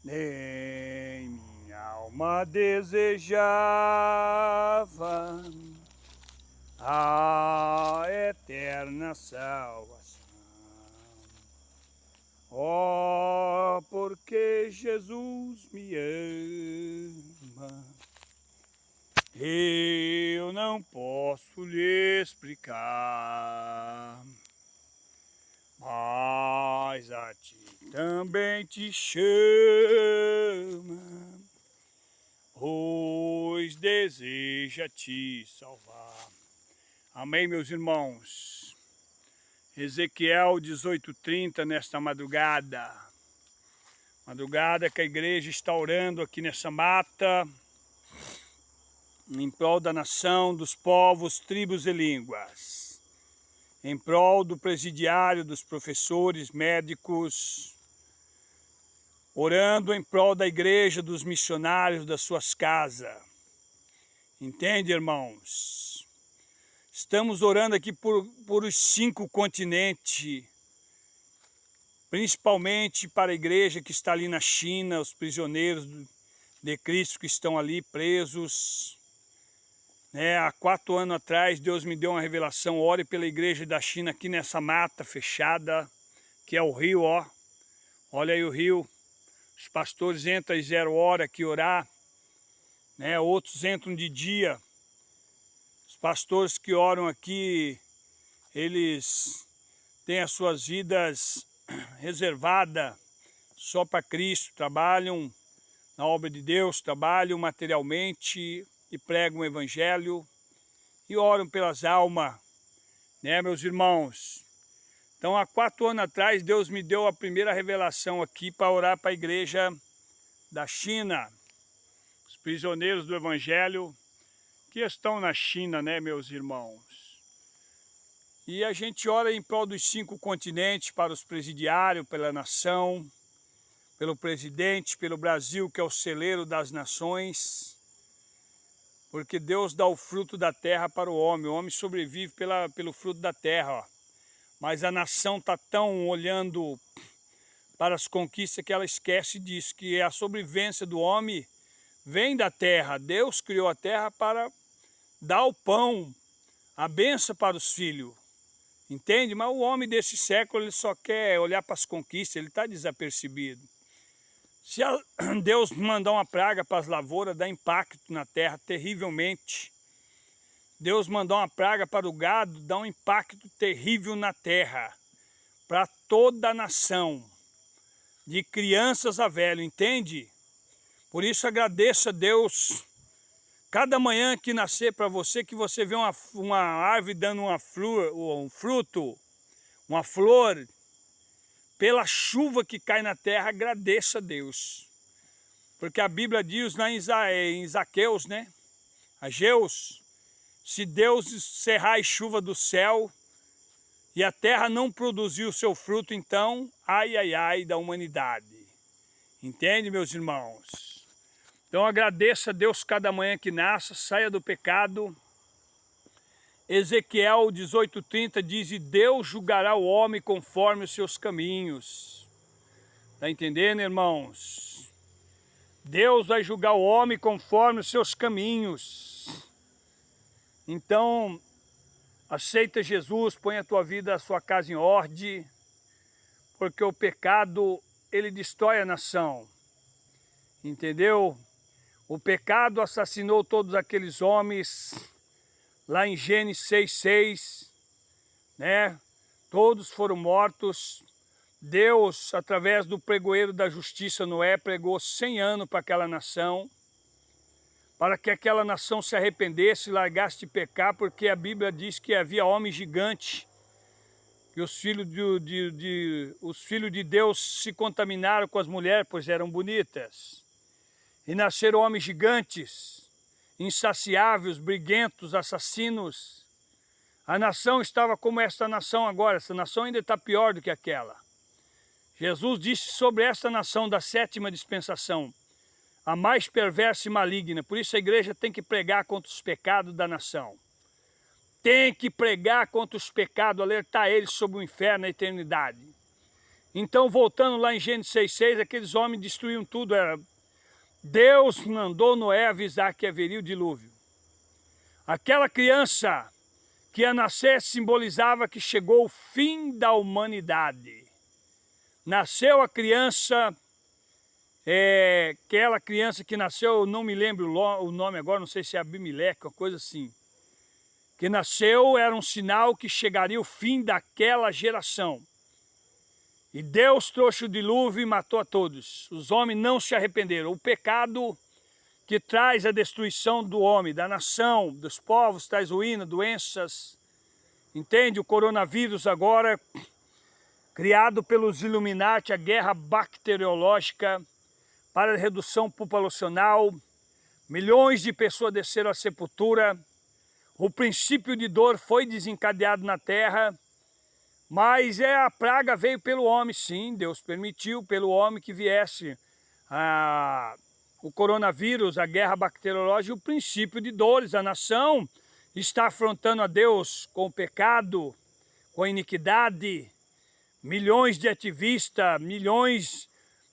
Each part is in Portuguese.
Nem minha alma desejava a eterna salvação. Oh, porque Jesus me ama, eu não posso lhe explicar, mas a ti também te chama, pois deseja te salvar. Amém, meus irmãos. Ezequiel 18:30 nesta madrugada que a igreja está orando aqui nessa mata, em prol da nação, dos povos, tribos e línguas, em prol do presidiário, dos professores, médicos, orando em prol da igreja, dos missionários, das suas casas. Entende, irmãos? Estamos orando aqui por os 5 continentes, principalmente para a igreja que está ali na China, os prisioneiros de Cristo que estão ali presos. Há 4 anos atrás, Deus me deu uma revelação: ore pela igreja da China aqui nessa mata fechada, que é o rio, ó. Olha aí o rio. Os pastores entram às 0 hora aqui orar, outros entram de dia. Os pastores que oram aqui, eles têm as suas vidas reservadas só para Cristo, trabalham na obra de Deus, trabalham materialmente e pregam o evangelho e oram pelas almas, meus irmãos? Então, há 4 anos atrás, Deus me deu a primeira revelação aqui para orar para a igreja da China, os prisioneiros do evangelho que estão na China, meus irmãos? E a gente ora em prol dos 5 continentes, para os presidiários, pela nação, pelo presidente, pelo Brasil, que é o celeiro das nações, porque Deus dá o fruto da terra para o homem sobrevive pelo fruto da terra, ó. Mas a nação está tão olhando para as conquistas que ela esquece disso, que a sobrevivência do homem vem da terra. Deus criou a terra para dar o pão, a bênção para os filhos, entende? Mas o homem desse século, ele só quer olhar para as conquistas, ele está desapercebido. Se Deus mandar uma praga para as lavouras, dá impacto na terra terrivelmente. Deus mandar uma praga para o gado, dá um impacto terrível na terra, para toda a nação, de crianças a velho, entende? Por isso agradeça a Deus, cada manhã que nascer para você, que você vê uma árvore dando um fruto, uma flor, pela chuva que cai na terra, agradeça a Deus. Porque a Bíblia diz em Zaqueus, Ageus, se Deus cerrar a chuva do céu e a terra não produzir o seu fruto, então, ai, ai, ai da humanidade. Entende, meus irmãos? Então agradeça a Deus cada manhã que nasce, saia do pecado. Ezequiel 18:30 diz: e Deus julgará o homem conforme os seus caminhos. Está entendendo, irmãos? Deus vai julgar o homem conforme os seus caminhos. Então, aceita Jesus, põe a tua vida, a sua casa em ordem, porque o pecado, ele destrói a nação. Entendeu? O pecado assassinou todos aqueles homens, lá em Gênesis 6:6, Todos foram mortos. Deus, através do pregoeiro da justiça Noé, pregou 100 anos para aquela nação, para que aquela nação se arrependesse e largasse de pecar, porque a Bíblia diz que havia homem gigante, que os filhos de Deus se contaminaram com as mulheres, pois eram bonitas. E nasceram homens gigantes, insaciáveis, briguentos, assassinos. A nação estava como esta nação agora, essa nação ainda está pior do que aquela. Jesus disse sobre esta nação da 7ª dispensação, a mais perversa e maligna. Por isso a igreja tem que pregar contra os pecados da nação. Tem que pregar contra os pecados, alertar eles sobre o inferno e a eternidade. Então, voltando lá em Gênesis 6,6, aqueles homens destruíam tudo. Deus mandou Noé avisar que haveria o dilúvio. Aquela criança que ia nascer simbolizava que chegou o fim da humanidade. Nasceu a criança, aquela criança que nasceu, eu não me lembro o nome agora, não sei se é Abimeleque, uma coisa assim. Que nasceu era um sinal que chegaria o fim daquela geração. E Deus trouxe o dilúvio e matou a todos. Os homens não se arrependeram. O pecado que traz a destruição do homem, da nação, dos povos, traz ruína, doenças. Entende? O coronavírus agora, criado pelos Illuminati, a guerra bacteriológica para a redução populacional. Milhões de pessoas desceram à sepultura. O princípio de dor foi desencadeado na terra. Mas a praga veio pelo homem, sim. Deus permitiu pelo homem que viesse o coronavírus, a guerra bacteriológica e o princípio de dores. A nação está afrontando a Deus com o pecado, com a iniquidade. Milhões de ativistas, milhões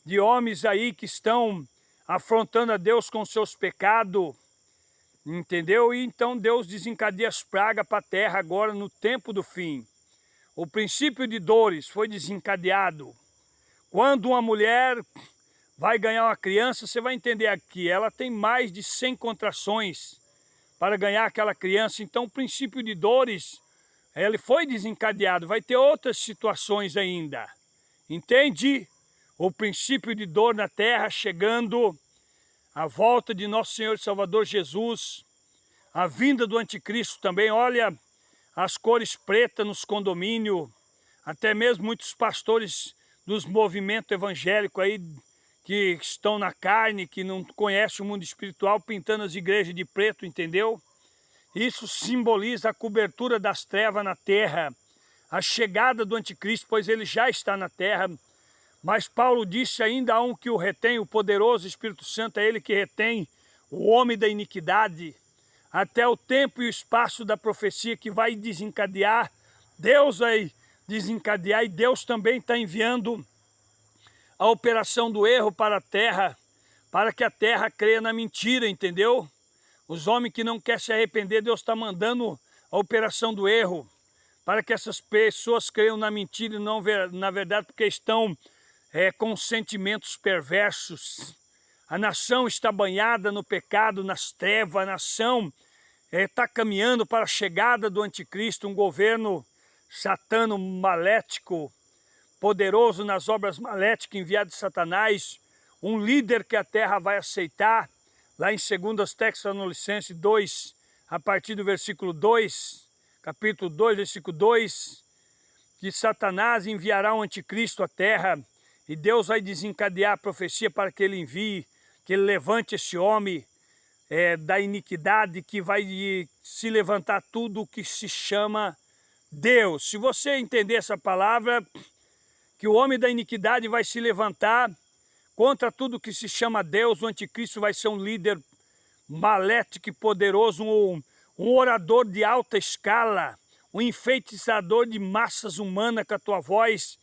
de homens aí que estão afrontando a Deus com seus pecados. Entendeu? E então Deus desencadeia as pragas para a terra agora no tempo do fim. O princípio de dores foi desencadeado. Quando uma mulher vai ganhar uma criança, você vai entender aqui, ela tem mais de 100 contrações para ganhar aquela criança. Então o princípio de dores, ele foi desencadeado. Vai ter outras situações ainda. Entende? O princípio de dor na terra chegando, a volta de nosso Senhor e Salvador Jesus, a vinda do anticristo também. Olha, as cores pretas nos condomínios, até mesmo muitos pastores dos movimentos evangélicos aí, que estão na carne, que não conhecem o mundo espiritual, pintando as igrejas de preto, entendeu? Isso simboliza a cobertura das trevas na terra, a chegada do anticristo, pois ele já está na terra. Mas Paulo disse ainda há um que o retém, o poderoso Espírito Santo, é ele que retém o homem da iniquidade, até o tempo e o espaço da profecia que vai desencadear. Deus vai desencadear e Deus também está enviando a operação do erro para a terra, para que a terra creia na mentira, entendeu? Os homens que não querem se arrepender, Deus está mandando a operação do erro, para que essas pessoas creiam na mentira e não na verdade, porque estão com sentimentos perversos. A nação está banhada no pecado, nas trevas. A nação está caminhando para a chegada do anticristo, um governo satano malético, poderoso nas obras maléticas enviado de Satanás, um líder que a terra vai aceitar. Lá em 2 Tessalonicenses 2, a partir do versículo 2, capítulo 2, versículo 2, que Satanás enviará um anticristo à terra e Deus vai desencadear a profecia para que ele envie, que ele levante esse homem da iniquidade, que vai se levantar tudo o que se chama Deus. Se você entender essa palavra, que o homem da iniquidade vai se levantar contra tudo que se chama Deus, o anticristo vai ser um líder malético e poderoso, um orador de alta escala, um enfeitiçador de massas humanas com a tua voz.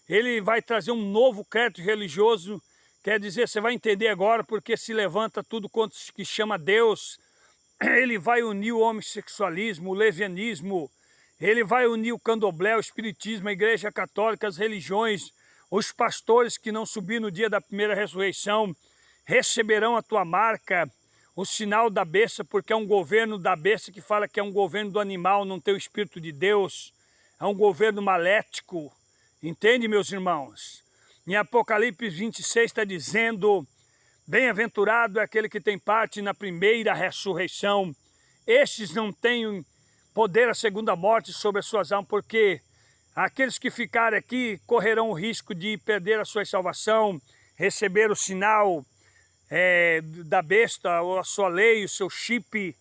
Ele vai trazer um novo crédito religioso. Quer dizer, você vai entender agora porque se levanta tudo quanto que chama Deus. Ele vai unir o homossexualismo, o lesbianismo, ele vai unir o candomblé, o espiritismo, a igreja católica, as religiões. Os pastores que não subiram no dia da primeira ressurreição receberão a tua marca, o sinal da besta, porque é um governo da besta que fala que é um governo do animal, não tem o Espírito de Deus. É um governo malético. Entende, meus irmãos? Em Apocalipse 26 está dizendo: bem-aventurado é aquele que tem parte na primeira ressurreição. Estes não têm poder a segunda morte sobre as suas almas, porque aqueles que ficarem aqui correrão o risco de perder a sua salvação, receber o sinal da besta, a sua lei, o seu chip,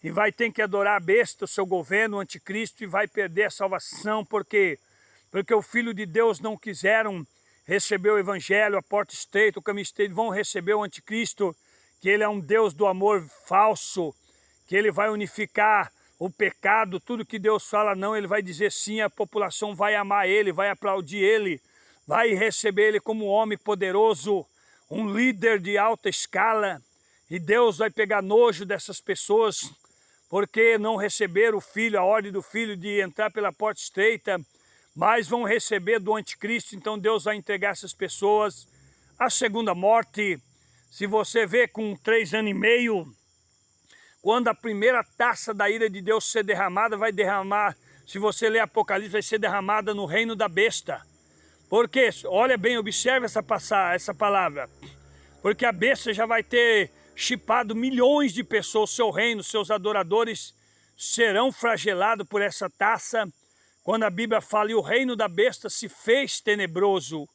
e vai ter que adorar a besta, o seu governo, o anticristo, e vai perder a salvação, porque o Filho de Deus não quiseram receber o evangelho, a porta estreita, o caminho estreito, vão receber o anticristo, que ele é um Deus do amor falso, que ele vai unificar o pecado, tudo que Deus fala não, ele vai dizer sim, a população vai amar ele, vai aplaudir ele, vai receber ele como um homem poderoso, um líder de alta escala, e Deus vai pegar nojo dessas pessoas, porque não receberam o Filho, a ordem do Filho de entrar pela porta estreita, mas vão receber do anticristo. Então Deus vai entregar essas pessoas à segunda morte. Se você vê com 3 anos e meio, quando a primeira taça da ira de Deus ser derramada, vai derramar, se você ler Apocalipse, vai ser derramada no reino da besta. Porque, olha bem, observe essa palavra, porque a besta já vai ter chipado milhões de pessoas, seu reino, seus adoradores serão flagelados por essa taça, quando a Bíblia fala, e o reino da besta se fez tenebroso.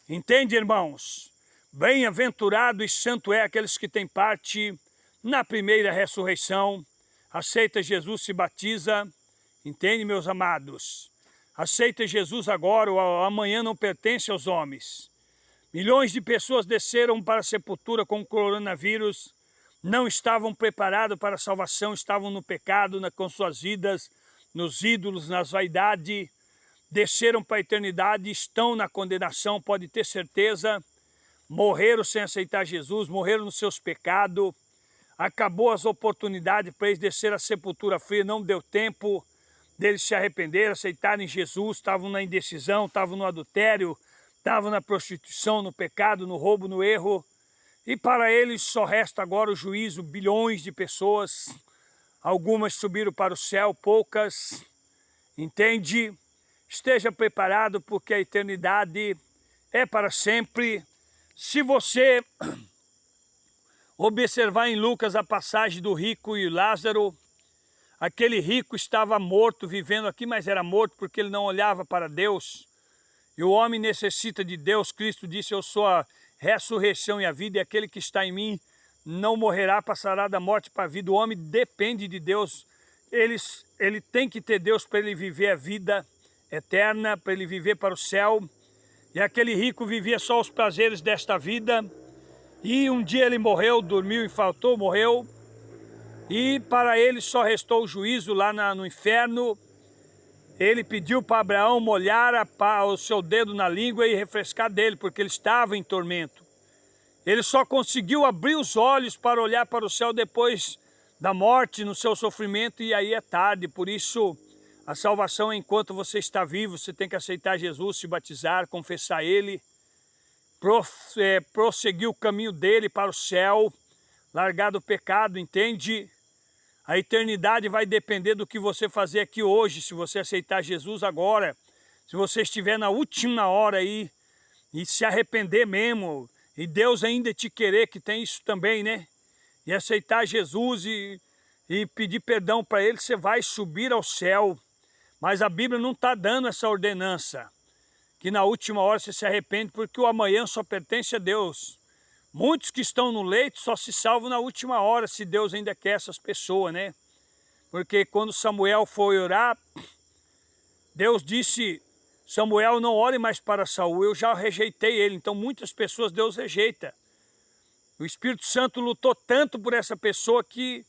Entende, irmãos? Bem-aventurado e santo é aqueles que têm parte na primeira ressurreição. Aceita Jesus, se batiza. Entende, meus amados? Aceita Jesus agora, o amanhã não pertence aos homens. Milhões de pessoas desceram para a sepultura com o coronavírus, não estavam preparados para a salvação, estavam no pecado, com suas vidas, nos ídolos, nas vaidades, desceram para a eternidade, estão na condenação, pode ter certeza, morreram sem aceitar Jesus, morreram nos seus pecados, acabou as oportunidades para eles descer à sepultura fria, não deu tempo deles se arrependerem, aceitarem Jesus, estavam na indecisão, estavam no adultério, estavam na prostituição, no pecado, no roubo, no erro, e para eles só resta agora o juízo, bilhões de pessoas, algumas subiram para o céu, poucas, entende? Esteja preparado porque a eternidade é para sempre. Se você observar em Lucas a passagem do rico e Lázaro, aquele rico estava morto, vivendo aqui, mas era morto porque ele não olhava para Deus. E o homem necessita de Deus. Cristo disse, eu sou a ressurreição e a vida, e aquele que está em mim não morrerá, passará da morte para a vida. O homem depende de Deus. Ele tem que ter Deus para ele viver a vida eterna, para ele viver para o céu. E aquele rico vivia só os prazeres desta vida. E um dia ele morreu, dormiu, infartou, morreu. E para ele só restou o juízo lá no inferno. Ele pediu para Abraão molhar o seu dedo na língua e refrescar dele, porque ele estava em tormento. Ele só conseguiu abrir os olhos para olhar para o céu depois da morte, no seu sofrimento, e aí é tarde. Por isso, a salvação é enquanto você está vivo, você tem que aceitar Jesus, se batizar, confessar Ele, prosseguir o caminho dele para o céu, largar do pecado, entende? A eternidade vai depender do que você fazer aqui hoje, se você aceitar Jesus agora, se você estiver na última hora aí e se arrepender mesmo, e Deus ainda te querer, que tem isso também, né? E aceitar Jesus e pedir perdão para Ele, você vai subir ao céu. Mas a Bíblia não está dando essa ordenança, que na última hora você se arrepende, porque o amanhã só pertence a Deus. Muitos que estão no leito só se salvam na última hora, se Deus ainda quer essas pessoas, né? Porque quando Samuel foi orar, Deus disse, Samuel, não ore mais para Saul, eu já rejeitei ele. Então muitas pessoas Deus rejeita. O Espírito Santo lutou tanto por essa pessoa que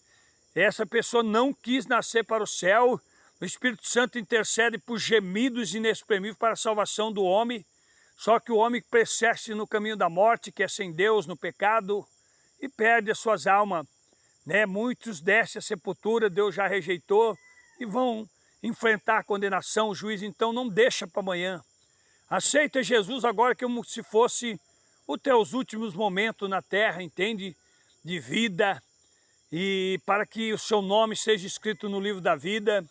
essa pessoa não quis nascer para o céu. O Espírito Santo intercede por gemidos inexprimíveis para a salvação do homem. Só que o homem persiste no caminho da morte, que é sem Deus, no pecado, e perde as suas almas, né? Muitos descem à sepultura, Deus já rejeitou, e vão enfrentar a condenação, o juiz. Então não deixa para amanhã. Aceita Jesus agora como se fosse os teus últimos momentos na terra, entende? De vida, e para que o seu nome seja escrito no livro da vida,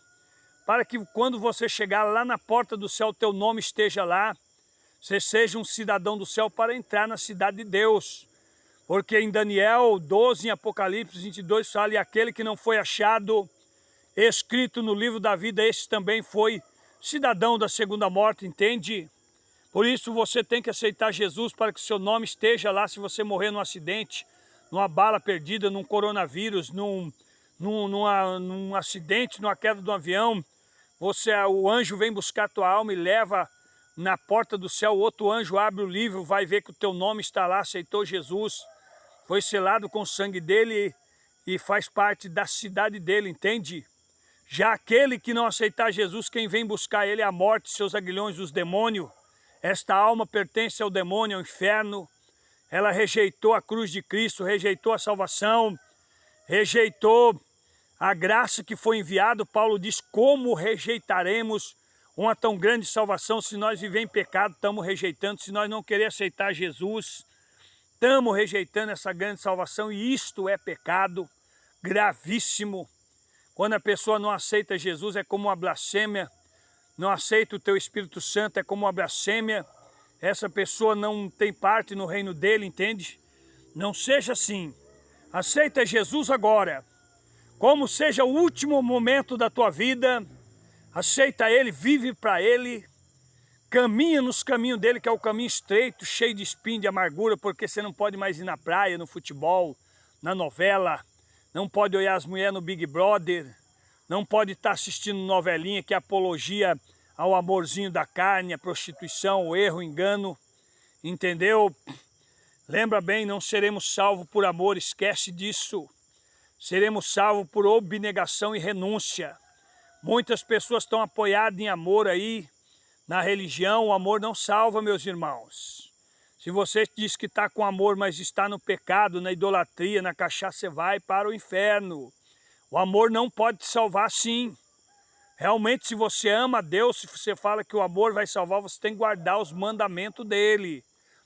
para que quando você chegar lá na porta do céu, o teu nome esteja lá, você seja um cidadão do céu para entrar na cidade de Deus. Porque em Daniel 12, em Apocalipse 22, fala, e aquele que não foi achado escrito no livro da vida, esse também foi cidadão da segunda morte, entende? Por isso você tem que aceitar Jesus para que seu nome esteja lá, se você morrer num acidente, numa bala perdida, num coronavírus, num acidente, numa queda de um avião, o anjo vem buscar a tua alma e leva na porta do céu, outro anjo abre o livro, vai ver que o teu nome está lá, aceitou Jesus, foi selado com o sangue dele e faz parte da cidade dele, entende? Já aquele que não aceitar Jesus, quem vem buscar ele é a morte, seus aguilhões, os demônios, Esta alma pertence ao demônio, ao inferno. Ela rejeitou a cruz de Cristo, rejeitou a salvação, rejeitou a graça que foi enviada. Paulo diz, como rejeitaremos uma tão grande salvação? Se nós vivemos em pecado, estamos rejeitando. Se nós não queremos aceitar Jesus, estamos rejeitando essa grande salvação. E isto é pecado gravíssimo. Quando a pessoa não aceita Jesus, é como uma blasfêmia. Não aceita o teu Espírito Santo, é como uma blasfêmia. Essa pessoa não tem parte no reino dele, entende? Não seja assim. Aceita Jesus agora. Como seja o último momento da tua vida, aceita Ele, vive para Ele. Caminha nos caminhos dele, que é o caminho estreito, cheio de espinho, de amargura, porque você não pode mais ir na praia, no futebol, na novela. Não pode olhar as mulheres no Big Brother. Não pode estar assistindo novelinha que é apologia ao amorzinho da carne, a prostituição, o erro, o engano. Entendeu? Lembra bem, não seremos salvos por amor, esquece disso. Seremos salvos por abnegação e renúncia. Muitas pessoas estão apoiadas em amor aí, na religião. O amor não salva, meus irmãos. Se você diz que está com amor, mas está no pecado, na idolatria, na cachaça, você vai para o inferno. O amor não pode te salvar sim. Realmente, se você ama a Deus, se você fala que o amor vai salvar, você tem que guardar os mandamentos dele.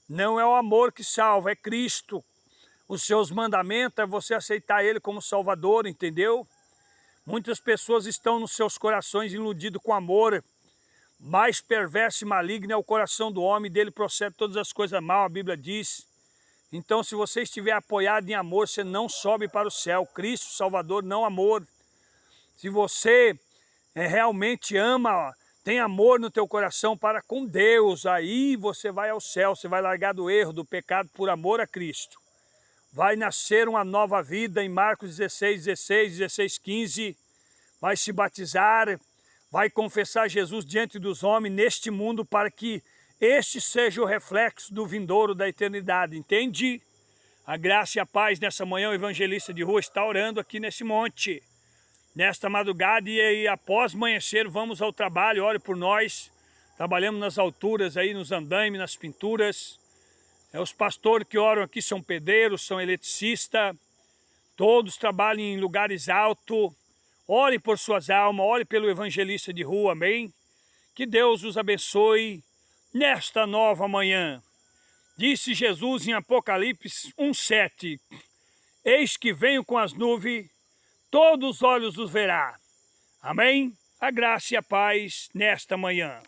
Não é o amor que salva, é Cristo. Os seus mandamentos é você aceitar ele como Salvador, entendeu? Muitas pessoas estão nos seus corações iludidos com amor. Mais perverso e maligno é o coração do homem, dele procede todas as coisas mal, a Bíblia diz. Então, se você estiver apoiado em amor, você não sobe para o céu. Cristo, Salvador, não amor. Se você realmente ama, tem amor no teu coração para com Deus, aí você vai ao céu, você vai largar do erro, do pecado por amor a Cristo. Vai nascer uma nova vida em Marcos 16, 15, vai se batizar, vai confessar Jesus diante dos homens neste mundo para que este seja o reflexo do vindouro da eternidade, entende? A graça e a paz nessa manhã, o evangelista de rua está orando aqui nesse monte. Nesta madrugada e após amanhecer vamos ao trabalho, ore por nós. Trabalhamos nas alturas aí, nos andaimes, nas pinturas. Os pastores que oram aqui são pedreiros, são eletricistas. Todos trabalham em lugares altos. Ore por suas almas, ore pelo evangelista de rua, amém? Que Deus os abençoe nesta nova manhã. Disse Jesus em Apocalipse 1:7, eis que venho com as nuvens, todos os olhos os verá. Amém? A graça e a paz nesta manhã.